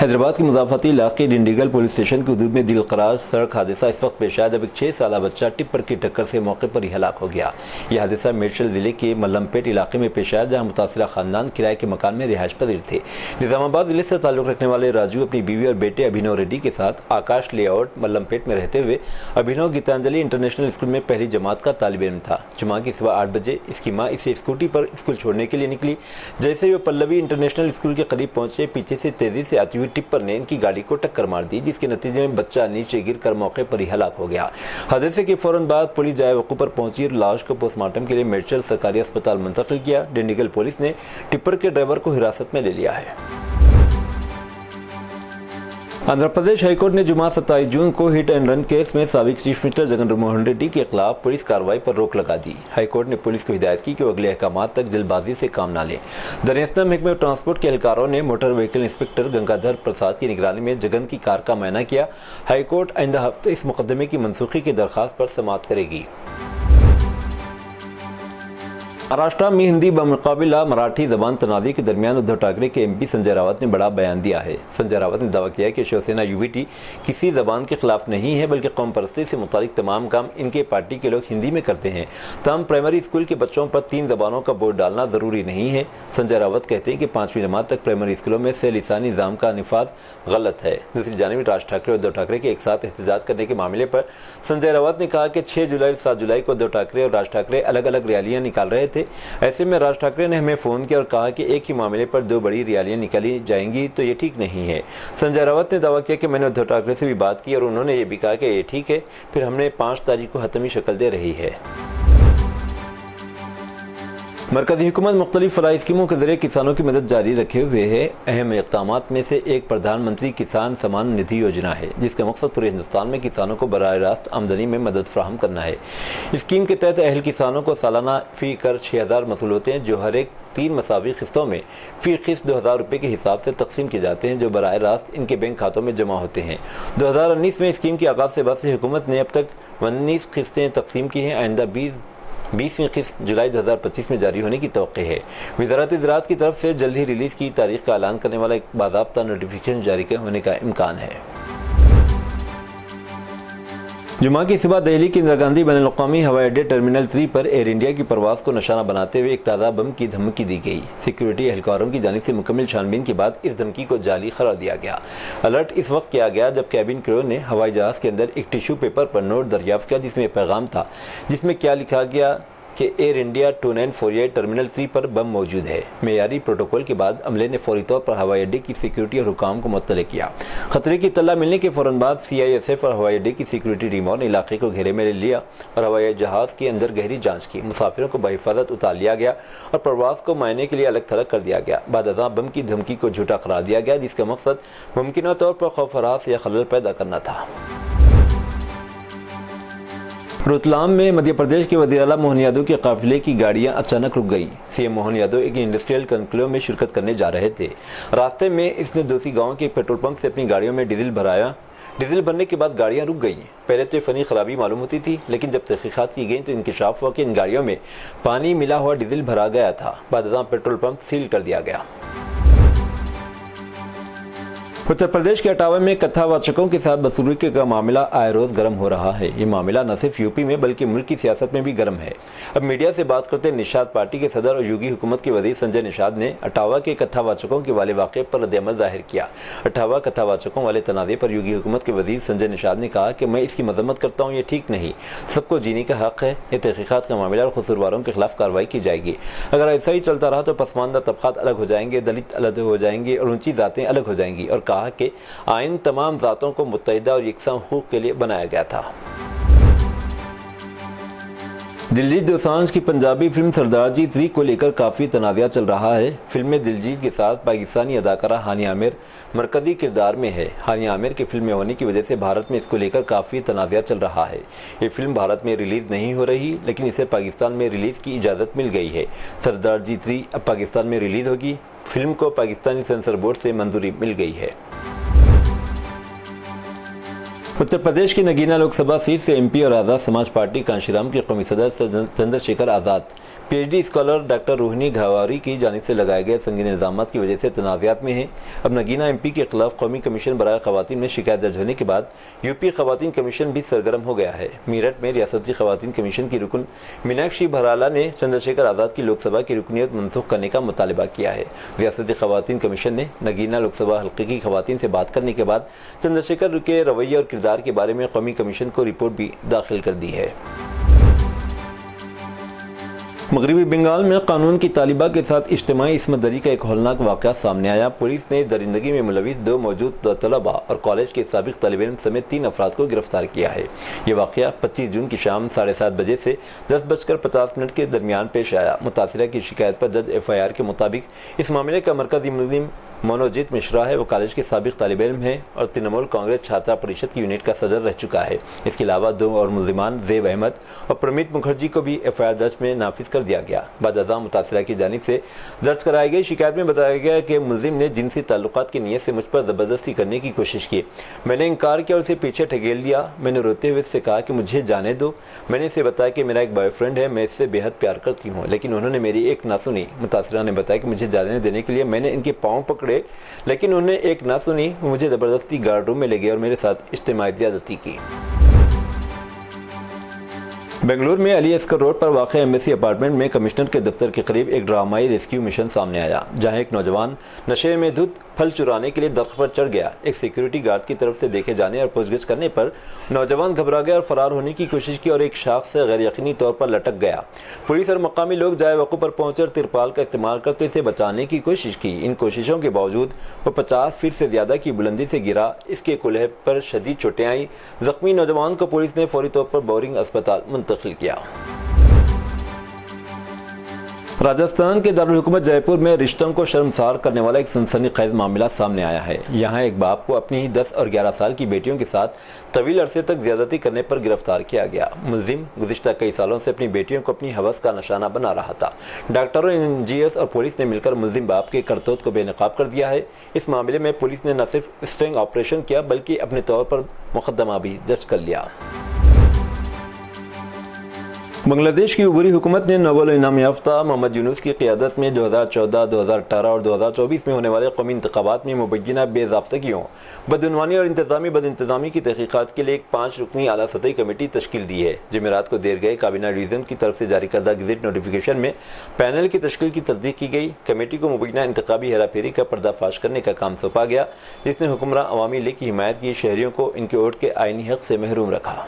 حیدرآباد کے مضافاتی علاقے Dindigul police station کی حدود میں دل خراش سڑک حادثہ اس وقت پیش آیا جب ایک 6 سالہ بچہ ٹپر کی ٹکر سے موقع پر ہی ہلاک ہو گیا۔ یہ حادثہ میڈشل ضلع کے ملم پیٹ علاقے میں پیش آیا جہاں متاثرہ خاندان کرائے کے مکان میں رہائش پذیر تھے۔ نظام آباد ضلع سے تعلق رکھنے والے راجو اپنی بیوی اور بیٹے ابھینو ریڈی کے ساتھ آکاش لے آؤٹ ملم پیٹ میں رہتے ہوئے ابھینو گیتانجلی انٹرنیشنل اسکول میں پہلی جماعت کا طالب علم تھا۔ جمعہ کی صبح 8 بجے اس کی ماں اسے اسکوٹی پر اسکول چھوڑنے کے لیے نکلی۔ جیسے وہ پلوی انٹرنیشنل اسکول کے قریب پہنچے، پیچھے سے تیزی سے آتی ہوئی ٹپر نے ان کی گاڑی کو ٹکر مار دی، جس کے نتیجے میں بچہ نیچے گر کر موقع پر ہی ہلاک ہو گیا۔ حادثے کے فوراً بعد پولیس جائے وقوع پر پہنچی اور لاش کو پوسٹ مارٹم کے لیے میڈشل سرکاری اسپتال منتقل کیا۔ ڈنڈیگل پولیس نے ٹپر کے ڈرائیور کو حراست میں لے لیا ہے۔ آندھرا پردیش ہائی کورٹ نے جمعہ 27 جون کو ہٹ اینڈ رن کیس میں سابق چیف منسٹر جگن موہن ریڈی کے خلاف پولیس کارروائی پر روک لگا دی۔ ہائی کورٹ نے پولیس کو ہدایت کی کہ وہ اگلے احکامات تک جلد بازی سے کام نہ لیں۔ دریاستہ محکمہ ٹرانسپورٹ کے اہلکاروں نے motor vehicle inspector Gangadhar Prasad کی نگرانی میں جگن کی کار کا معائنہ کیا۔ ہائی کورٹ آئندہ ہفتے اس مقدمے کی منسوخی کی درخواست پر سماعت کرے گی۔ مہاراشٹر میں ہندی بمقابلہ مراٹھی زبان تنازع کے درمیان ادھو ٹھاکرے کے ایم پی سنجے راوت نے بڑا بیان دیا ہے۔ سنجے راوت نے دعویٰ کیا کہ شیوسینا UBT کسی زبان کے خلاف نہیں ہے، بلکہ قوم پرستی سے متعلق تمام کام ان کے پارٹی کے لوگ ہندی میں کرتے ہیں۔ تاہم پرائمری اسکول کے بچوں پر 3 زبانوں کا بورڈ ڈالنا ضروری نہیں ہے۔ سنجے راوت کہتے ہیں کہ 5ویں جماعت تک پرائمری اسکولوں میں سے لسانی نظام کا نفاذ غلط ہے۔ دوسری جانب راج ٹھاکرے اور ادھو ٹھاکرے کے ایک ساتھ احتجاج کرنے کے معاملے پر سنجے راوت نے کہا کہ 6 جولائی اور 7 جولائی کو ادھو ٹھاکرے اور راج ٹھاکرے الگ الگ ریالیاں نکال رہے تھے۔ ایسے میں راج ٹھاکرے نے ہمیں فون کیا اور کہا کہ ایک ہی معاملے پر 2 بڑی ریالیاں نکالی جائیں گی تو یہ ٹھیک نہیں ہے۔ سنجے راوت نے دعویٰ کیا کہ میں نے ادھو ٹھاکرے سے بھی بات کی اور انہوں نے یہ بھی کہا کہ یہ ٹھیک ہے، پھر ہم نے 5 تاریخ کو حتمی شکل دے رہی ہے۔ مرکزی حکومت مختلف فلاحی اسکیموں کے ذریعے کسانوں کی مدد جاری رکھے ہوئے ہے۔ اہم اقدامات میں سے ایک پردھان منتری کسان سمان ندھی یوجنا ہے، جس کا مقصد پورے ہندوستان میں کسانوں کو براہ راست آمدنی میں مدد فراہم کرنا ہے۔ اسکیم کے تحت اہل کسانوں کو سالانہ فی ایکڑ 6000 موصول ہوتے ہیں، جو ہر ایک 3 مساوی قسطوں میں فی قسط 2000 روپے کے حساب سے تقسیم کیے جاتے ہیں، جو براہ راست ان کے بینک کھاتوں میں جمع ہوتے ہیں۔ 2019 میں اسکیم کے آغاز سے بعد سے حکومت نے اب تک 19 قسطیں تقسیم کی ہیں۔ آئندہ 20ویں قسط جولائی 2025 میں جاری ہونے کی توقع ہے۔ وزارت زراعت کی طرف سے جلد ہی ریلیز کی تاریخ کا اعلان کرنے والا ایک باضابطہ نوٹیفیکیشن جاری ہونے کا امکان ہے۔ جمعہ کی صبح دہلی کے اندرا گاندھی بین الاقوامی ہوائی اڈے ٹرمینل 3 پر ایئر انڈیا کی پرواز کو نشانہ بناتے ہوئے ایک تازہ بم کی دھمکی دی گئی۔ سیکیورٹی اہلکاروں کی جانب سے مکمل چھان بین کے بعد اس دھمکی کو جعلی قرار دیا گیا۔ الرٹ اس وقت کیا گیا جب کیبن کرو نے ہوائی جہاز کے اندر ایک ٹیشو پیپر پر نوٹ دریافت کیا، جس میں پیغام تھا، جس میں کیا لکھا گیا کہ ایئر انڈیا 2948 ٹرمینل 3 پر بم موجود ہے۔ معیاری پروٹوکول کے بعد عملے نے فوری طور پر ہوائی اڈے کی سیکیورٹی اور حکام کو مطلع کیا۔ خطرے کی اطلاع ملنے کے فوراً بعد CISF اور ہوائی اڈے کی سیکیورٹی ٹیموں نے علاقے کو گھیرے میں لے لیا اور ہوائی جہاز کے اندر گہری جانچ کی۔ مسافروں کو بحفاظت اتار لیا گیا اور پرواز کو معائنے کے لیے الگ تھلگ کر دیا گیا۔ بعد ازاں بم کی دھمکی کو جھوٹا قرار دیا گیا، جس کا مقصد ممکنہ طور پر خوف و ہراس یا خلل پیدا کرنا تھا۔ رتلام میں مدھیہ پردیش کے وزیر اعلیٰ موہن یادو کے قافلے کی گاڑیاں اچانک رک گئی۔ CM موہن یادو ایک انڈسٹریل کنکلیو میں شرکت کرنے جا رہے تھے۔ راستے میں اس نے دوسی گاؤں کے پیٹرول پمپ سے اپنی گاڑیوں میں ڈیزل بھرایا۔ ڈیزل بھرنے کے بعد گاڑیاں رک گئیں۔ پہلے تو یہ فنی خرابی معلوم ہوتی تھی، لیکن جب تحقیقات کی گئیں تو انکشاف ہوا کہ ان گاڑیوں میں پانی ملا ہوا ڈیزل بھرا گیا تھا۔ بعد ازاں پیٹرول پمپ سیل کر دیا گیا۔ اتر پردیش کے اٹاوہ میں کتھا واچکوں کے ساتھ بدسلوکی کا معاملہ آئے روز گرم ہو رہا ہے۔ یہ معاملہ نہ صرف UP میں بلکہ ملک کی سیاست میں بھی گرم ہے۔ اب میڈیا سے بات کرتے نشاد پارٹی کے صدر اور یوگی حکومت کے وزیر سنجے نشاد نے اٹاوہ کے کتھا واچکوں کے والے واقعے پر رد عمل ظاہر کیا۔ اٹاوہ کتھا واچکوں والے تنازع پر یوگی حکومت کے وزیر سنجے نشاد نے کہا کہ میں اس کی مذمت کرتا ہوں، یہ ٹھیک نہیں۔ سب کو جینے کا حق ہے۔ یہ تحقیقات کا معاملہ اور قصورواروں کے خلاف کارروائی کی جائے گی۔ اگر ایسا ہی چلتا رہا تو پسماندہ طبقات الگ ہو جائیں گے، دلت الگ ہو جائیں گے اور اونچی ذاتیں الگ ہو جائیں گی، اور کہا کہ آئین تمام ذاتوں کو متحدہ اور یکساں حقوق کے لیے بنایا گیا تھا۔ دلجیت دوسانجھ کی پنجابی فلم سردار جی 3 کو لے کر کافی تنازع چل رہا ہے۔ فلم میں دلجیت کے ساتھ پاکستانی اداکارہ ہانی عامر مرکزی کردار میں ہے۔ ہانی عامر کی فلم میں ہونے کی وجہ سے بھارت میں اس کو لے کر کافی تنازع چل رہا ہے۔ یہ فلم بھارت میں ریلیز نہیں ہو رہی، لیکن اسے پاکستان میں ریلیز کی اجازت مل گئی ہے۔ سردار جی 3 اب پاکستان میں ریلیز ہوگی۔ فلم کو پاکستانی سینسر بورڈ سے منظوری مل گئی ہے۔ اتر پردیش کی نگینا لوک سبھا سیٹ سے MP اور آزاد سماج پارٹی کانشی رام کے قومی صدر Chandra Shekhar Azad P H D scholar doctor Rohini Ghawari کی جانب سے لگائے گئے سنگین الزامات کی وجہ سے تنازعات میں ہیں۔ اب نگینہ ایم پی کے خلاف قومی کمیشن برائے خواتین میں شکایت درج ہونے کے بعد یو پی خواتین کمیشن بھی سرگرم ہو گیا ہے۔ میرٹھ میں ریاستی خواتین کمیشن کی رکن میناکشی بھرالا نے چندر شیکھر آزاد کی لوک سبھا کی رکنیت منسوخ کرنے کا مطالبہ کیا ہے۔ ریاستی خواتین کمیشن نے نگینہ لوک سبھا حلقے کی خواتین سے بات کرنے کے بعد چندر شیکھر کے رویے اور کردار کے بارے میں قومی کمیشن کو رپورٹ بھی داخل کر دی ہے۔ مغربی بنگال میں قانون کی طالبہ کے ساتھ اجتماعی عصمت دری کا ایک ہولناک واقعہ سامنے آیا۔ پولیس نے درندگی میں ملوث 2 موجود طلبہ اور کالج کے سابق طالب علم سمیت 3 افراد کو گرفتار کیا ہے۔ یہ واقعہ 25 جون کی شام 7:30 بجے سے 10:50 کے درمیان پیش آیا۔ متاثرہ کی شکایت پر درج FIR کے مطابق اس معاملے کا مرکزی ملزم منوجیت مشرا ہے۔ وہ کالج کے سابق طالب علم ہیں اور ترنمول کانگریس چھاترا پریشد کی یونٹ کا صدر رہ چکا ہے۔ اس کے علاوہ 2 اور ملزمان زیب احمد اور پرمیت مکھرجی کو بھی FIR درج میں نافذ کر دیا گیا۔ بعد ازاں متاثرہ کی جانب سے درج کرائی گئی شکایت میں بتایا گیا کہ ملزم نے جنسی تعلقات کی نیت سے مجھ پر زبردستی کرنے کی کوشش کی۔ میں نے انکار کیا اور اسے پیچھے ٹھکیل دیا۔ میں نے روتے ہوئے اس سے کہا کہ مجھے جانے دو۔ میں نے اسے بتایا کہ میرا ایک بوائے فرینڈ ہے، میں اس سے بے حد پیار کرتی ہوں، لیکن انہوں نے میری ایک نہ سنی۔ متاثرہ نے بتایا کہ مجھے جانے دینے کے لیے میں نے ان کے پاؤں پکڑے، لیکن انہوں نے ایک نہ سنی۔ مجھے زبردستی گارڈ روم میں لے گئے اور میرے ساتھ اجتماعی زیادتی کی۔ بنگلور میں علی اسکر روڈ پر واقع ایمبیسی اپارٹمنٹ میں کمشنر کے دفتر کے قریب ایک ڈرامائی ریسکیو مشن سامنے آیا، جہاں ایک نوجوان نشے میں دھت پھل چرانے کے لیے درخت پر چڑھ گیا۔ ایک سیکیورٹی گارڈ کی طرف سے دیکھے جانے اور پوچھ گچھ کرنے پر نوجوان گھبرا گیا اور فرار ہونے کی کوشش کی اور ایک شاخ سے غیر یقینی طور پر لٹک گیا۔ پولیس اور مقامی لوگ جائے وقوع پر پہنچے اور ترپال کا استعمال کرتے اسے بچانے کی کوشش کی۔ ان کوششوں کے باوجود وہ 50 فٹ سے زیادہ کی بلندی سے گرا۔ اس کے کلہے پر شدید چوٹیں آئیں۔ زخمی نوجوان کو پولیس نے فوری طور پر بورنگ اسپتال منتقل کیا۔ راجستھان کے دارالحکومت جے پور میں رشتوں کو شرمسار کرنے والا ایک سنسنی خیز معاملہ سامنے آیا ہے۔ یہاں ایک باپ کو اپنی ہی 10 اور 11 سال کی بیٹیوں کے ساتھ طویل عرصے تک زیادتی کرنے پر گرفتار کیا گیا۔ ملزم گزشتہ کئی سالوں سے اپنی بیٹیوں کو اپنی ہوس کا نشانہ بنا رہا تھا۔ ڈاکٹروں، NGOs اور پولیس نے مل کر ملزم باپ کے کرتوت کو بے نقاب کر دیا ہے۔ اس معاملے میں پولیس نے نہ صرف اسٹنگ آپریشن کیا بلکہ اپنے طور پر مقدمہ بھی درج کر لیا۔ بنگلہ دیش کی عبوری حکومت نے نوبل انعام یافتہ محمد یونس کی قیادت میں 2014، 2018 اور 2024 میں ہونے والے قومی انتخابات میں مبینہ بے ضابطگیوں، بدعنوانی اور انتظامی بدانتظامی کی تحقیقات کے لیے ایک 5 رکنی اعلیٰ سطحی کمیٹی تشکیل دی ہے۔ جمعرات کو دیر گئے کابینہ ڈویژن کی طرف سے جاری کردہ گزٹ نوٹیفیکیشن میں پینل کی تشکیل کی تصدیق کی گئی۔ کمیٹی کو مبینہ انتخابی ہیرا پھیری کا پردہ فاش کرنے کا کام سونپا گیا، جس نے حکمراں عوامی لیگ کی حمایت کی شہریوں کو ان کے ووٹ کے آئینی حق سے محروم رکھا۔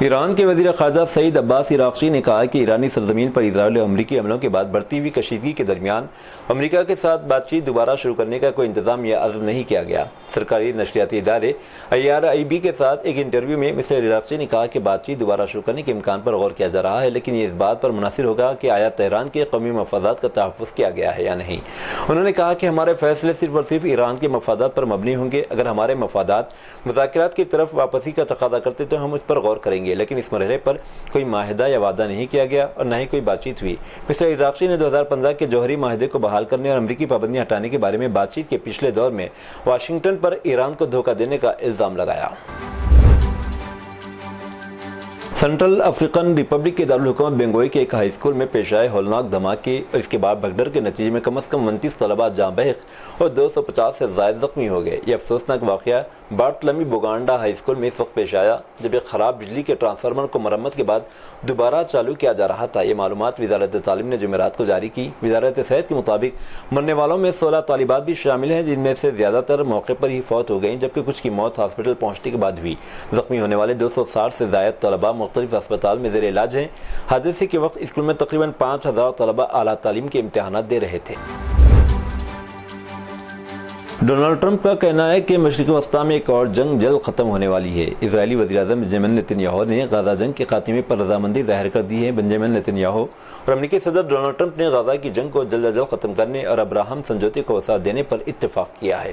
ایران کے وزیر خارجہ سعید عباس عراقچی نے کہا کہ ایرانی سرزمین پر اسرائیلی اور امریکی حملوں کے بعد بڑھتی ہوئی کشیدگی کے درمیان امریکہ کے ساتھ بات چیت دوبارہ شروع کرنے کا کوئی انتظام یا عزم نہیں کیا گیا۔ سرکاری نشریاتی ادارے IRIB کے ساتھ ایک انٹرویو میں مسٹر عراقچی نے کہا کہ بات چیت دوبارہ شروع کرنے کے امکان پر غور کیا جا رہا ہے، لیکن یہ اس بات پر منحصر ہوگا کہ آیا تہران کے قومی مفادات کا تحفظ کیا گیا ہے یا نہیں۔ انہوں نے کہا کہ ہمارے فیصلے صرف اور صرف ایران کے مفادات پر مبنی ہوں گے۔ اگر ہمارے مفادات مذاکرات کی طرف واپسی کا تقاضا کرتے تو ہم اس پر غور کریں گے، لیکن اس مرحلے پر کوئی معاہدہ یا وعدہ نہیں کیا گیا اور نہ ہی کوئی بات چیت ہوئی۔ مسٹر عراقچی نے 2015 کے جوہری معاہدے کو بحال کرنے اور امریکی پابندیاں ہٹانے کے بارے میں بات چیت کے پچھلے دور میں واشنگٹن پر ایران کو دھوکہ دینے کا الزام لگایا۔ سنٹرل افریقن ریپبلک کے دارالحکومت بینگوئی کے ایک ہائی اسکول میں پیش آئے ہولناک دھماکے اور اس کے بعد بھگدڑ کے نتیجے میں کم از کم 29 طلباء جاں بحق اور 250 سے زائد زخمی ہو گئے۔ یہ افسوسناک واقعہ بارٹلمی بوگانڈا ہائی اسکول میں اس وقت پیش آیا جب ایک خراب بجلی کے ٹرانسفارمر کو مرمت کے بعد دوبارہ چالو کیا جا رہا تھا۔ یہ معلومات وزارت تعلیم نے جمعرات کو جاری کی۔ وزارت صحت کے مطابق مرنے والوں میں 16 طالبات بھی شامل ہیں، جن میں سے زیادہ تر موقع پر ہی فوت ہو گئیں، جبکہ کچھ کی موت ہاسپٹل پہنچنے کے بعد ہوئی۔ زخمی ہونے والے 260 سے زائد طلباء مختلف اسپتال میں زیر علاج ہیں۔ حادثے کے وقت اسکول میں تقریباً 5000 طلباء اعلیٰ تعلیم کے امتحانات دے رہے تھے۔ ڈونلڈ ٹرمپ کا کہنا ہے کہ مشرق وسطیٰ میں ایک اور جنگ جلد ختم ہونے والی ہے۔ اسرائیلی وزیراعظم بنجامن نتن یاہو نے غزہ جنگ کے خاتمے پر رضامندی ظاہر کر دی ہے۔ بنجامن نتن یاہو اور امریکی صدر ڈونلڈ ٹرمپ نے غزہ کی جنگ کو جلد از جلد ختم کرنے اور ابراہم سمجھوتے کو وسعت دینے پر اتفاق کیا ہے۔